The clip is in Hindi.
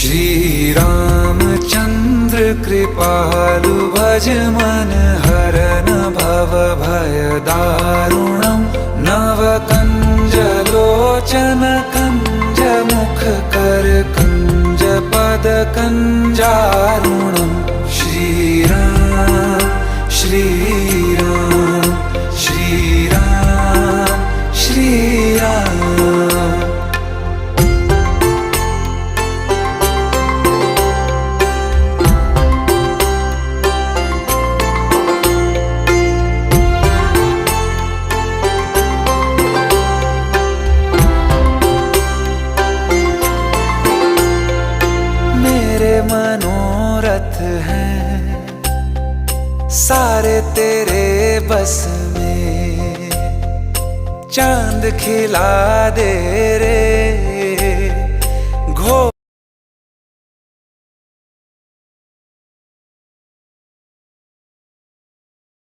श्री रामचंद्र कृपालु भज मन हरन भव भय दारुणम् नव कंज लोचन कंज मुख कर कंज पद कंजारुणम् श्री राम श्री राम श्री राम श्री राम। मनोरथ हैं सारे तेरे बस में, चांद खिला दे रे